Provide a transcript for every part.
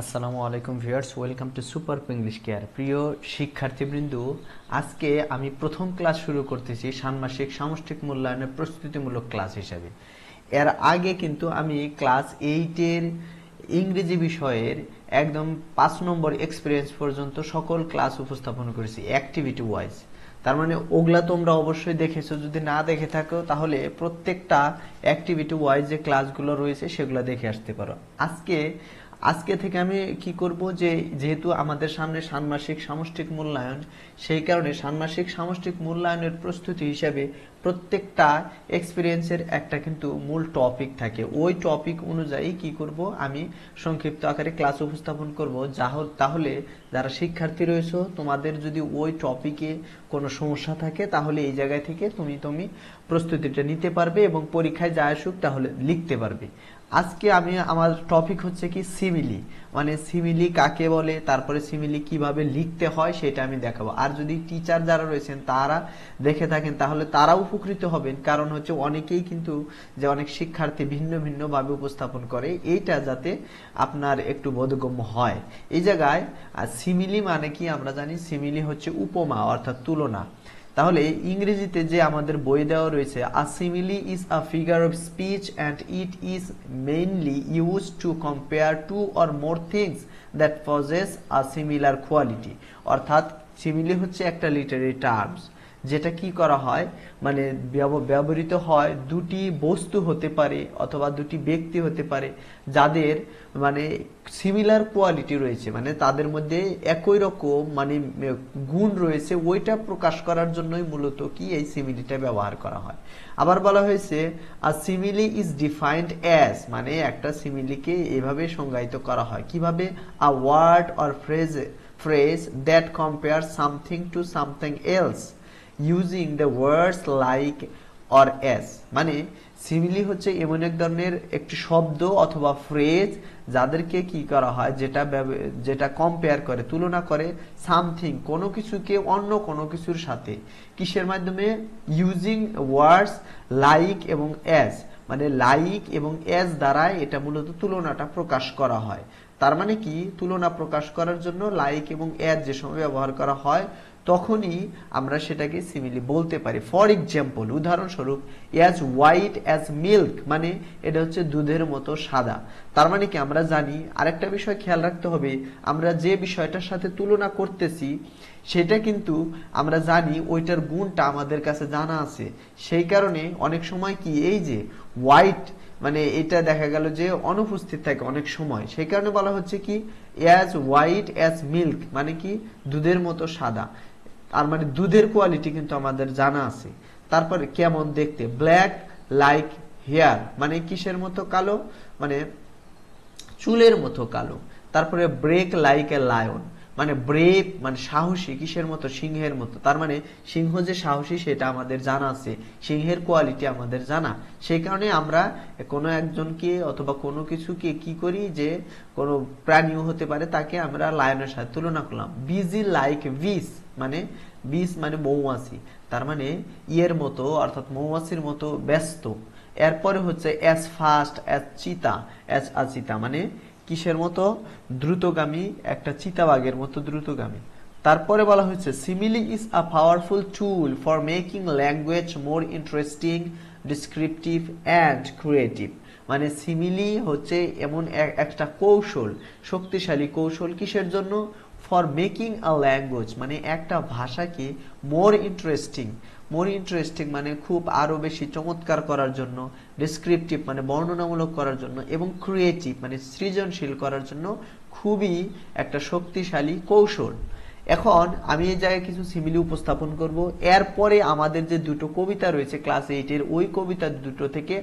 আসসালামু আলাইকুম viewers, welcome to super English care. প্রিয় শিক্ষার্থীবৃন্দ, আজকে আমি প্রথম ক্লাস শুরু করতেছি ষান্মাসিক সামষ্টিক মূল্যায়নের প্রস্তুতিমূলক ক্লাস হিসাবে। এর আগে কিন্তু আমি ক্লাস 8-এর ইংরেজি বিষয়ের একদম 5 নম্বর এক্সপিরিয়েন্স পর্যন্ত সকল ক্লাস উপস্থাপন করেছি অ্যাক্টিভিটি ওয়াইজ। তার মানে ওগুলা তোমরা অবশ্যই দেখেছো, যদি না দেখে থাকো তাহলে প্রত্যেকটা অ্যাক্টিভিটি ওয়াইজ যে ক্লাসগুলো রয়েছে সেগুলো দেখে আসতে পারো। আজকে থেকে আমি কি করব, যে যেহেতু আমাদের সামনে ষান্মাসিক সামষ্টিক মূল্যায়ন, সেই কারণে ষান্মাসিক সামষ্টিক মূল্যায়নের প্রস্তুতি হিসাবে প্রত্যেকটা এক্সপিরিয়েন্সের একটা কিন্তু মূল টপিক থাকে। ওই টপিক অনুযায়ী কি করব, আমি সংক্ষিপ্ত আকারে ক্লাস উপস্থাপন করব। তাহলে যারা শিক্ষার্থী রয়েছে, তোমাদের যদি ওই টপিকে কোনো সমস্যা থাকে তাহলে এই জায়গায় থেকে তুমি প্রস্তুতিটা নিতে পারবে এবং পরীক্ষায় যা আসুক তাহলে লিখতে পারবে। আজকে আমার টপিক হচ্ছে কি সিমিলি, মানে সিমিলি কাকে বলে, তারপরে সিমিলি কিভাবে লিখতে হয় সেটা আমি দেখাবো। আর যদি টিচার যারা রয়েছেন তারা দেখে থাকেন তাহলে তারাও উপকৃত হবেন, কারণ হচ্ছে অনেকেই কিন্তু যে অনেক শিক্ষার্থী ভিন্ন ভিন্ন ভাবে উপস্থাপন করে, এইটা যাতে আপনার একটু বোধগম্য হয়। এই জায়গায় সিমিলি মানে কি আমরা জানি, সিমিলি হচ্ছে উপমা অর্থাৎ তুলনা। তাহলে ইংরেজিতে যে আমাদের বই দেওয়া রয়েছে, a simile is a figure of speech and it is mainly used to compare two or more things that possess a similar quality. অর্থাৎ সিমিলি হচ্ছে একটা লিটারেরি টার্মস, যেটা কি করা হয়, মানে ব্যবহৃত হয় দুটি বস্তু হতে পারে অথবা দুটি ব্যক্তি হতে পারে যাদের মানে সিমিলার কোয়ালিটি রয়েছে, মানে তাদের মধ্যে একই রকম মানে গুণ রয়েছে, ওইটা প্রকাশ করার জন্যই মূলত কি এই সিমিলিটা ব্যবহার করা হয়। আবার বলা হয়েছে a simile is defined as, মানে একটা সিমিলিকে এভাবে সংজ্ঞায়িত করা হয় কিভাবে, a word or phrase that compare something to something else using the words like or as. মানে সিমিলি হচ্ছে এমন এক ধরনের একটি শব্দ অথবা ফ্রেজ যাদেরকে কি করা হয়, যেটা কম্পেয়ার করে, তুলনা করে সামথিং কোনো কিছুকে অন্য কোনো কিছুর সাথে, কিসের মাধ্যমে, ইউজিং ওয়ার্ডস লাইক এবং এস, মানে লাইক এবং এস দ্বারা এটা মূলত তুলনাটা প্রকাশ করা হয়। তার মানে কি, তুলনা প্রকাশ করার জন্য লাইক এবং এস যে সময় ব্যবহার করা হয় তখনই আমরা সেটাকে সিমিলি বলতে পারি। ফর এক্সাম্পল, উদাহরণস্বরূপ, অ্যাজ হোয়াইট অ্যাজ মিল্ক, মানে এটা হচ্ছে দুধের মতো সাদা। তার মানে কি আমরা জানি, আরেকটা বিষয় খেয়াল রাখতে হবে, আমরা যে বিষয়টার সাথে তুলনা করতেছি সেটা কিন্তু আমরা জানি ওইটার গুণটা আমাদের কাছে জানা আছে। সেই কারণে অনেক সময় কি এই যে হোয়াইট, মানে এটা দেখা গেল যে অনুপস্থিত থাকে অনেক সময়, সেই কারণে বলা হচ্ছে কি অ্যাজ হোয়াইট অ্যাজ মিল্ক, মানে কি দুধের মতো সাদা। আর মানে দুধের কোয়ালিটি কিন্তু আমাদের জানা আছে। তারপরে কেমন দেখতে, ব্ল্যাক লাইক হেয়ার, মানে কিসের মতো কালো, মানে চুলের মতো কালো। তারপরে ব্রেক লাইক এ লায়ন, মানে ব্রেভ মানে সাহসী, কিসের মতো, সিংহের মতো। তার মানে সিংহ যে সাহসী সেটা আমাদের জানা আছে, সিংহের কোয়ালিটি আমাদের জানা। সেই কারণে আমরা কোনো একজনকে অথবা কোনো কিছুকে কি করি, যে কোনো প্রাণীও হতে পারে, তাকে আমরা লায়নের সাথে তুলনা করলাম। বিজি লাইক বিস, মানে বিস মানে মৌমাছি, তার মানে ইয়ের মতো অর্থাৎ মৌমাছির মতো ব্যস্ত। এরপরে হচ্ছে অ্যাজ ফাস্ট অ্যাজ চিতা, অ্যাজ আচিতা, মানে কিসের মতো, দ্রুতগামী, একটা চিতাবাঘের মতো দ্রুতগামী। তারপরে বলা হয়েছে simile is a powerful tool for making language more interesting, descriptive and creative. মানে সিমিলি হচ্ছে এমন একটা কৌশল, শক্তিশালী কৌশল, কিসের জন্য, ফর মেকিং আ ল্যাঙ্গুয়েজ, মানে একটা ভাষাকে মোর ইন্টারেস্টিং, মানে খুব আরো বেশি চমৎকার করার জন্য, ডিসক্রিপটিভ মানে বর্ণনামূলক করার জন্য, এবং ক্রিয়েটিভ মানে সৃজনশীল করার জন্য খুবই একটা শক্তিশালী কৌশল। এখন আমি এই জায়গায় কিছু সিমিলি উপস্থাপন করব। এরপরে আমাদের যে দুটো কবিতা রয়েছে ক্লাস 8-এর, ওই কবিতা দুটো থেকে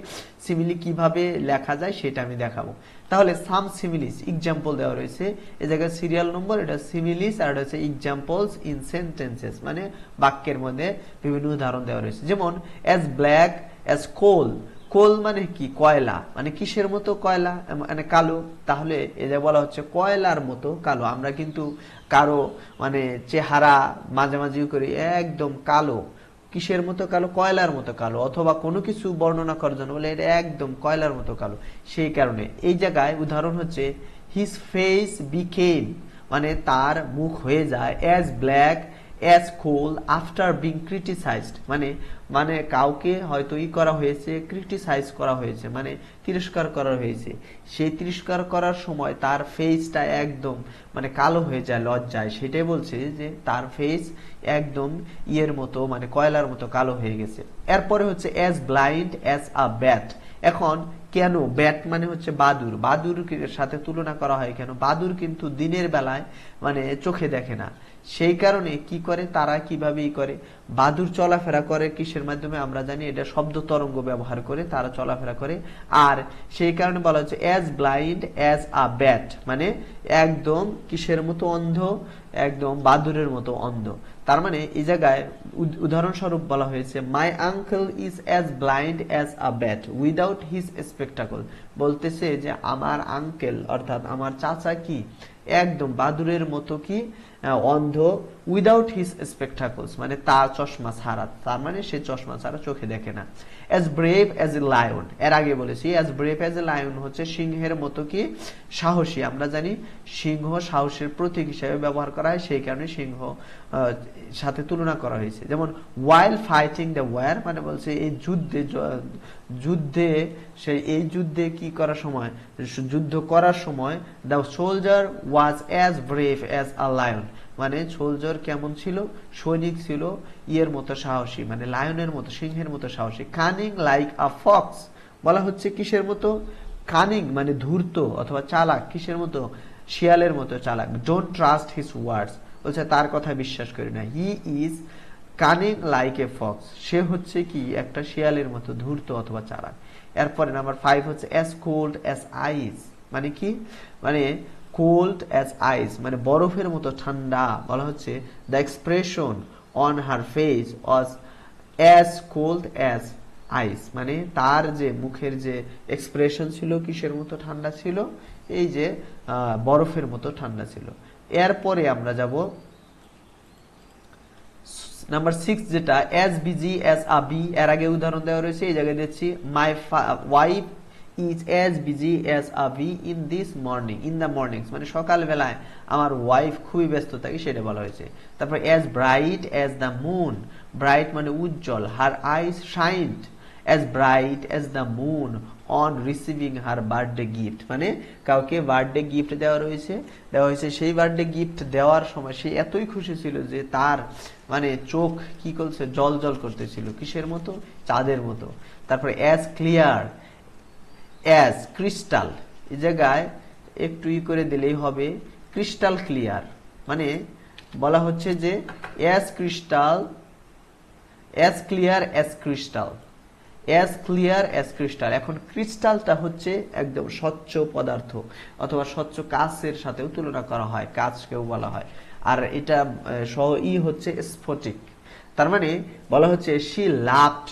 সিমিলি কিভাবে লেখা যায় সেটা আমি দেখাবো। তাহলে সাম সিমিলিস এক্সাম্পল দেওয়া রয়েছে, এই জায়গায় সিরিয়াল নম্বর, এটা সিমিলিস আর এটা হচ্ছে এক্সাম্পলস ইন সেন্টেন্সেস, মানে বাক্যের মধ্যে বিভিন্ন উদাহরণ দেওয়া রয়েছে। যেমন অ্যাজ ব্ল্যাক অ্যাজ কোল, কোল মানে কি, কয়লা, মানে কিসের মতো, কয়লা মানে কালো। তাহলে এটা বলা হচ্ছে কয়লার মতো কালো। আমরা কিন্তু কারো মানে চেহারা মাঝে মাঝে করি একদম কালো, কিসের মতো কালো, কয়লার মতো কালো, অথবা কোনো কিছু বর্ণনা করার জন্য বলে এটা একদম কয়লার মতো কালো। সেই কারণে এই জায়গায় উদাহরণ হচ্ছে হিজ ফেস বিকেম, মানে তার মুখ হয়ে যায় অ্যাজ ব্ল্যাক অ্যাজ কোল আফটার বিং ক্রিটিসাইজড, মানে মানে কাউকে হয়তো করা হয়েছে, ক্রিটিসাইজ করা হয়েছে, মানে তিরস্কার করা হয়েছে, সেই তিরস্কার করার সময় তার ফেসটা একদম মানে কালো হয়ে যায় লজ্জায়, সেটাই বলছে যে তার ফেস একদম ইয়ের মতো মানে কয়লার মতো কালো হয়ে গেছে। এরপরে হচ্ছে as blind as a bat. এখন কেন ব্যাট মানে হচ্ছে বাদুর, বাদুর সাথে তুলনা করা হয় কেন? বাদুর কিন্তু দিনের বেলায় মানে চোখে দেখে না, সেই কারণে কি করে তারা, কিভাবে করে বাদুর চলাফেরা করে কিসের মাধ্যমে আমরা জানি, এটা শব্দ তরঙ্গ ব্যবহার করে তারা চলাফেরা করে। আর সেই কারণে বলা হচ্ছে as blind as a bat, মানে একদম কিসের মতো অন্ধ, একদম বাদুরের মতো অন্ধ। তার মানে এই জায়গায় উদাহরণস্বরূপ বলা হয়েছে my uncle is as blind as a bat without his spectacle, বলতেছে যে আমার আঙ্কেল অর্থাৎ আমার চাচা কি একদম বাদুরের মতো কি অন্ধ, উইদাউট হিজ স্পেকটাকলস মানে তার চশমা ছাড়া, তার মানে সে চশমা ছাড়া চোখে দেখে না। As brave as a lion, এর আগে বলেছি as brave as a lion হচ্ছে সিংহের মতো কি সাহসী, আমরা জানি সিংহ সাহসের প্রতীক হিসেবে ব্যবহার করা হয়, সেই কারণে সিংহ সাথে তুলনা করা হয়েছে। যেমন ওয়াইল ফাইটিং দ্য ওয়ার, মানে বলছে এই যুদ্ধে সেই এই যুদ্ধে কি করার সময়, যুদ্ধ করার সময় the soldier was as brave as a lion, মানে সোলজার কেমন ছিল, সৈনিক ছিল ইয়ের মতো সাহসী, মানে লায়নের মতো সিংহের মতো সাহসী। কানিং লাইক আ ফক্স, বলা হচ্ছে কিসের মতো, কানিং মানে ধূর্ত অথবা চালাক, কিসের মতো, শিয়ালের মতো চালাক। ডোন্ট ট্রাস্ট হিজ ওয়ার্ডস, বলছে তার কথা বিশ্বাস করি না। He is cunning like a fox, সে হচ্ছে কি একটা শিয়ালের মতো ধূর্ত অথবা চালাক। এরপরে নাম্বার 5 হচ্ছে অ্যাজ কোল্ড অ্যাজ আইস, মানে কি, মানে কোল্ড অ্যাজ আইস মানে বরফের মতো ঠান্ডা, বলা হচ্ছে the expression on her face was as cold as ice, মানে তার যে মুখের যে এক্সপ্রেশন ছিল কিসের মতো ঠান্ডা ছিল, এই যে বরফের মতো ঠান্ডা ছিল। এরপরে আমরা যাব নাম্বার 6 যেটা as busy as a bee, এর আগে উদাহরণ দেওয়া রয়েছে, এই জায়গায় দিচ্ছি my wife is as busy as a bee in this morning, in the mornings মানে সকালবেলায় আমার ওয়াইফ খুবই ব্যস্ত থাকে, সেটা বলা হয়েছে। তারপর as bright as the moon, bright মানে উজ্জ্বল, her eyes shined as bright as the moon on receiving her birthday gift, মানে কাউকে বার্থডে গিফট দেওয়া হয়েছে, সেই বার্থডে গিফট দেওয়ার সময় সে এতই খুশি ছিল যে তার মানে চোখ কি করছে, জল জল করতেছিল, কিসের মতো, চাঁদের মতো। তারপরে অ্যাজ ক্লিয়ার অ্যাজ ক্রিস্টাল, এই জায়গায় একটু করে দিলেই হবে ক্রিস্টাল ক্লিয়ার, মানে বলা হচ্ছে যে as crystal, as clear as crystal, as clear as crystal. এখন ক্রিস্টালটা হচ্ছে একদম স্বচ্ছ পদার্থ অথবা স্বচ্ছ কাচের সাথেও তুলনা করা হয়, কাচকেও বলা হয়। আর এটা হচ্ছে স্ফটিক, তার মানে বলা হচ্ছে she loved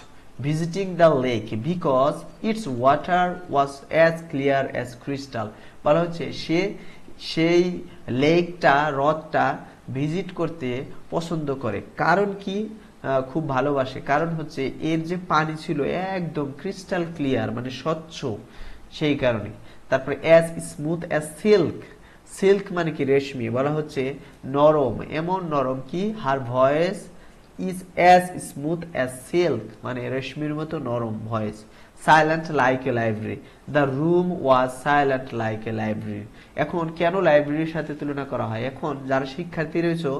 visiting the lake because its water was as clear as crystal, বলা হচ্ছে সে সেই লেকটা, হ্রদটা ভিজিট করতে পছন্দ করে, কারণ কি, খুব ভালোবাসে, কারণ হচ্ছে এর যে পানি ছিল একদম ক্রিস্টাল ক্লিয়ার মানে স্বচ্ছ, সেই কারণে। তারপরে as smooth as silk, silk মানে কি রেশমি, বলা হচ্ছে নরম, এমন নরম কি, her voice is as smooth as silk মানে রেশমির মতো নরম voice. Silent like a library, the room was silent like a library. এখন কেন লাইব্রেরির সাথে তুলনা করা হয়, এখন যারা শিক্ষার্থী রয়েছে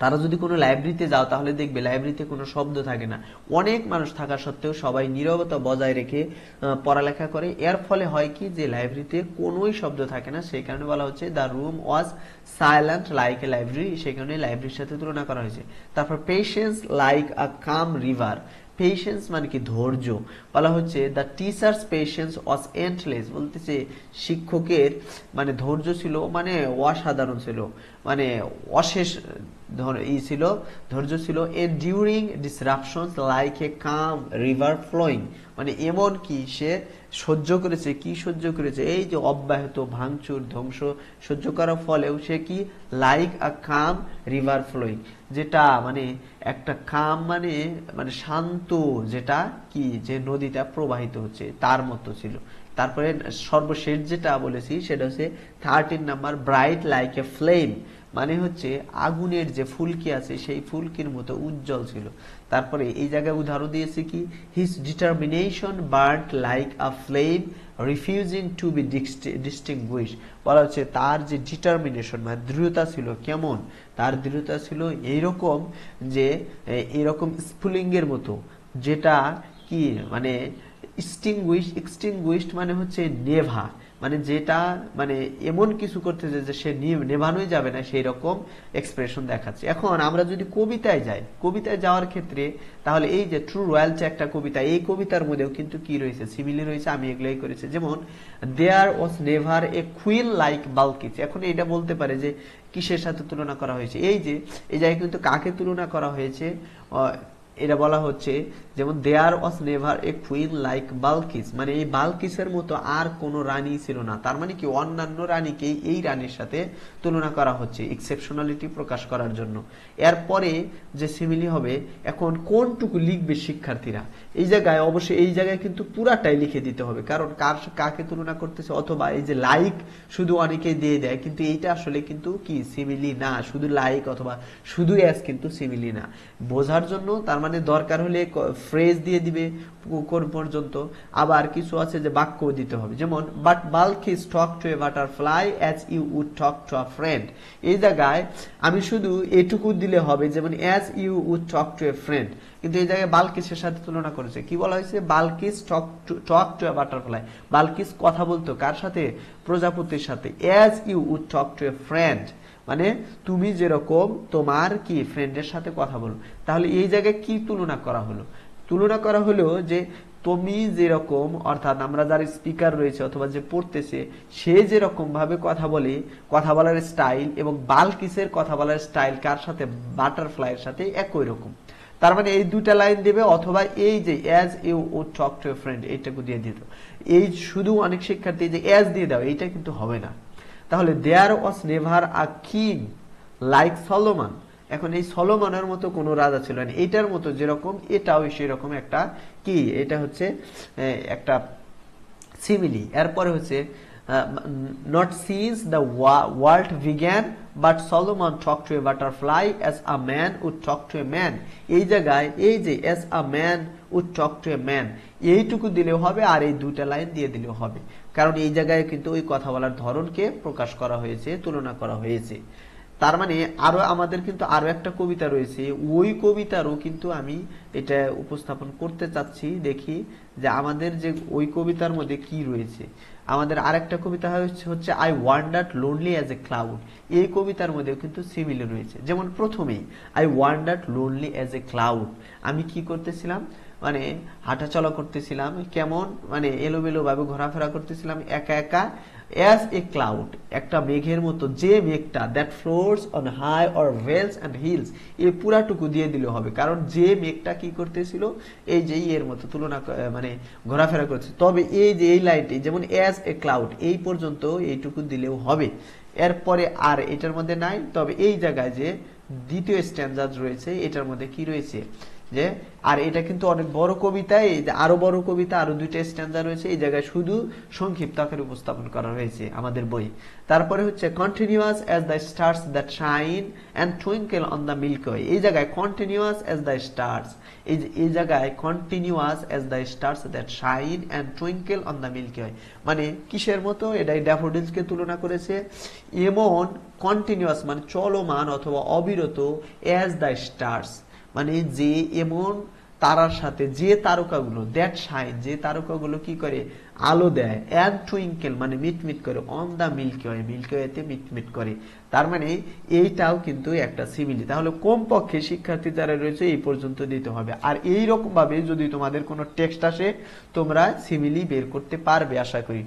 তারা যদি কোনো লাইব্রেরিতে যাও তাহলে দেখবে লাইব্রেরিতে কোনো শব্দ থাকে না, অনেক মানুষ থাকা সত্ত্বেও সবাই নীরবতা বজায় রেখে পড়ালেখা করে, এর ফলে হয় কি যে লাইব্রেরিতে কোনোই শব্দ থাকে না, সেই কারণে বলা হচ্ছে the room was silent like a library, সেই কারণে লাইব্রেরির সাথে তুলনা করা হয়েছে। তারপর patience like a calm river, patience মানে কি ধৈর্য, বলা হচ্ছে the teacher's patience was endless, বলতেছে শিক্ষকের মানে ধৈর্য ছিল মানে অসাধারণ ছিল, মানে অশেষ ছিল, ধৈর্য ছিল। Enduring disruptions like a calm river flowing, মানে এমন কি সে সহ্য করেছে, কি সহ্য করেছে, এই যে অব্যাহত ভাঙচুর ধ্বংস সহ্য করার ফলেও সে কি like a calm river flowing, যেটা মানে একটা কাম মানে মানে শান্ত, যেটা কি যে নদীটা প্রবাহিত হচ্ছে তার মতো ছিল, তারপরে সর্বশেষ যেটা বলেছি সেটা হচ্ছে 13 number bright like a flame, মানে হচ্ছে আগুনের যে ফুলকি আছে সেই ফুলকির মতো উজ্জ্বল ছিল। তারপরে এই জায়গায় উদাহরণ দিয়েছে কি, his determination burned like a flame refusing to be distinguish, বলা হচ্ছে তার যে ডিটারমিনেশন মানে দৃঢ়তা ছিল, কেমন তার দৃঢ়তা ছিল এইরকম যে এইরকম স্ফুলিঙ্গের মতো, যেটা কি মানে এক্সটিংগুইশড মানে হচ্ছে নেভা, মানে যেটা মানে এমন কিছু করতেছে যে সে নেভানোই যাবে না, সেই রকম এক্সপ্রেশন দেখাচ্ছে। এখন আমরা যদি কবিতায় যাই, কবিতায় যাওয়ার ক্ষেত্রে তাহলে এই যে ট্রু রয়্যালটি একটা কবিতা, এই কবিতার মধ্যেও কিন্তু কি রয়েছে, সিমিলি রয়েছে, আমি এগুলাই করেছি। যেমন there was never a queen like Balkis, এখন এটা বলতে পারে যে কিসের সাথে তুলনা করা হয়েছে, এই যে এই জায়গায় কিন্তু কাকে তুলনা করা হয়েছে, এটা বলা হচ্ছে যেমন there was never a queen like Balkis, মানে এই বালকিসের মতো আর কোন রানী ছিল না, তার মানে কি অন্যান্য রানীকে এই রানীর সাথে তুলনা করা হচ্ছে এক্সেপশনালিটি প্রকাশ করার জন্য। এরপরে যে সিমিলি হবে, এখন কোনটুকু লিখবে শিক্ষার্থীরা, এই জায়গায় অবশ্যই এই জায়গায় কিন্তু পুরাটাই লিখে দিতে হবে, কারণ কাকে তুলনা করতেছে, অথবা এই যে লাইক শুধু অনেকেই দিয়ে দেয়, কিন্তু এইটা আসলে কিন্তু কি সিমিলি না, শুধু লাইক অথবা শুধু অ্যাজ কিন্তু সিমিলি না। বোঝার জন্য তার মানে দরকার হলে ফ্রেজ দিয়ে দিবে কোন পর্যন্ত, আবার কিছু আছে যে বাক্য দিতে হবে, যেমন but Balkis talk to a butterfly as you would talk to a friend, এই জায়গায় আমি শুধু এটুকু দিলে হবে, যেমন as you would talk to a friend, কিন্তু এই জায়গায় বালকিসের সাথে তুলনা করেছে, কি বলা হয়েছে, বালকিস টক টু এ বাটারফ্লাই, বালকিস কথা বলতো কার সাথে, প্রজাপতির সাথে, as you would talk to a friend মানে তুমি যেরকম তোমার কি ফ্রেন্ডের সাথে কথা বলো। তাহলে এই জায়গায় কি তুলনা করা হলো, তুলনা করা হলো যে তুমি যেরকম, অর্থাৎ আমরা যার স্পিকার রয়েছে অথবা যে পড়তেছে সে যেরকম ভাবে কথা বলে, কথা বলার স্টাইল এবং বালকিসের কথা বলার স্টাইল কার সাথে, বাটারফ্লাইয়ের সাথে একই রকম। তার মানে এই দুটা লাইন দেবে, অথবা এই যে as you would talk to a friend এইটাকে দিয়ে দিত। এই শুধু অনেক শিক্ষার্থী যে অ্যাজ দিয়ে দাও, এইটা কিন্তু হবে না। তাহলে there was never a king like Solomon, এখন এই সলোমনের মতো কোনো রাজা ছিল না, এইটার মতো যেরকম এটাও সেরকম একটা কি, এটা হচ্ছে একটা সিমিলি। এরপরে হচ্ছে not since the world began but Solomon talk to a butterfly as a man would talk to a man, এই জায়গায় এই যে as a man would talk to a man এইটুকু দিলেও হবে, আর এই দুটা লাইন দিয়ে দিলেও হবে, কারণ এই জায়গায় কিন্তু ওই কথা বলার ধরনকে প্রকাশ করা হয়েছে, তুলনা করা হয়েছে। তার মানে আরো আমাদের কিন্তু আরো একটা কবিতা রয়েছে, ওই কবিতারও কিন্তু আমি এটা উপস্থাপন করতে চাচ্ছি, দেখি যে আমাদের যে ওই কবিতার মধ্যে কি রয়েছে। আমাদের আরেকটা কবিতা হচ্ছে I wandered lonely as a cloud, এই কবিতার মধ্যেও কিন্তু সিমিলি রয়েছে। যেমন প্রথমেই I wandered lonely as a cloud, আমি কি করতেছিলাম, মানে হাঁটাচলা করতেছিলাম, কেমন মানে এলোমেলো ভাবে ঘোরাফেরা করতেছিলাম একা একা, অ্যাজ এ ক্লাউড একটা মেঘের মতো, যে মেঘটা that floats on high o'er vales and hills, এই পুরাটুকু দিয়ে দিলে হবে, কারণ যে মেঘটা কি করতেছিল, এই যে এর মতো তুলনা মানে ঘোরাফেরা করছে। তবে এই যে এই লাইনটি যেমন অ্যাজ এ ক্লাউড এই পর্যন্ত এইটুকু দিলেও হবে, এরপরে আর এটার মধ্যে নাই। তবে এই জায়গায় যে দ্বিতীয় স্ট্যান্ডার্ড রয়েছে এটার মধ্যে কি রয়েছে, যে আর এটা কিন্তু অনেক বড় কবিতা, এই যে আরো বড় কবিতা, আরো দুইটা স্ট্যান্ডার্ড রয়েছে, এই জায়গায় শুধু সংক্ষিপ্ত আকারে উপস্থাপন করা হয়েছে আমাদের বই। তারপরে হচ্ছে continuous as the stars that shine and twinkle on the Milky Way, এই জায়গায় কন্টিনিউয়াস অ্যাজ দ্য স্টার্স, এই জায়গায় continuous as the stars that shine and twinkle on the Milky Way, মানে কিসের মতো, এটাই ড্যাফোডিলসকে তুলনা করেছে, এমন কন্টিনিউয়াস মানে চলমান অথবা অবিরত, অ্যাজ দ্য স্টার্স মানে যে এমন তারার সাথে, যে তারকাগুলো দ্যাট শাইন যে তারকাগুলো কি করে, আলো দেয়, অ্যান্ড টুইঙ্কেল মানে মিটমিট করে, on the Milky Way Milky ওয়েতে মিটমিট করে, তার মানে এইটাও কিন্তু একটা সিমিলি। তাহলে কমপক্ষে শিক্ষার্থী যারা রয়েছে এই পর্যন্ত দিতে হবে। আর এই রকম ভাবে যদি তোমাদের কোনো টেক্সট আসে তোমরা সিমিলি বের করতে পারবে আশা করি।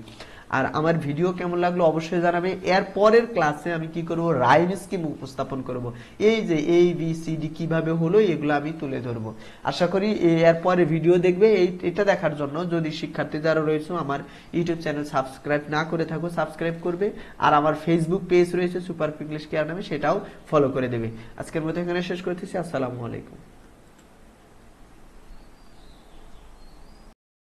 আর আমার ভিডিও কেমন লাগলো অবশ্যই জানাবে। এর পরের ক্লাসে আমি কি করব, রাইম স্কিম উপস্থাপন করব, এই যে এই বি সি ডি কিভাবে হলো এগুলো আমি তুলে ধরবো। আশা করি এর পরে ভিডিও দেখবে। এটা দেখার জন্য যদি শিক্ষার্থী যারা রয়েছে আমার ইউটিউব চ্যানেল সাবস্ক্রাইব না করে থাকো সাবস্ক্রাইব করবে, আর আমার ফেসবুক পেজ রয়েছে সুপার ইংলিশ কেয়ার নামে, সেটাও ফলো করে দেবে। আজকের মতো এখানে শেষ করতেছি। আসসালামু আলাইকুম।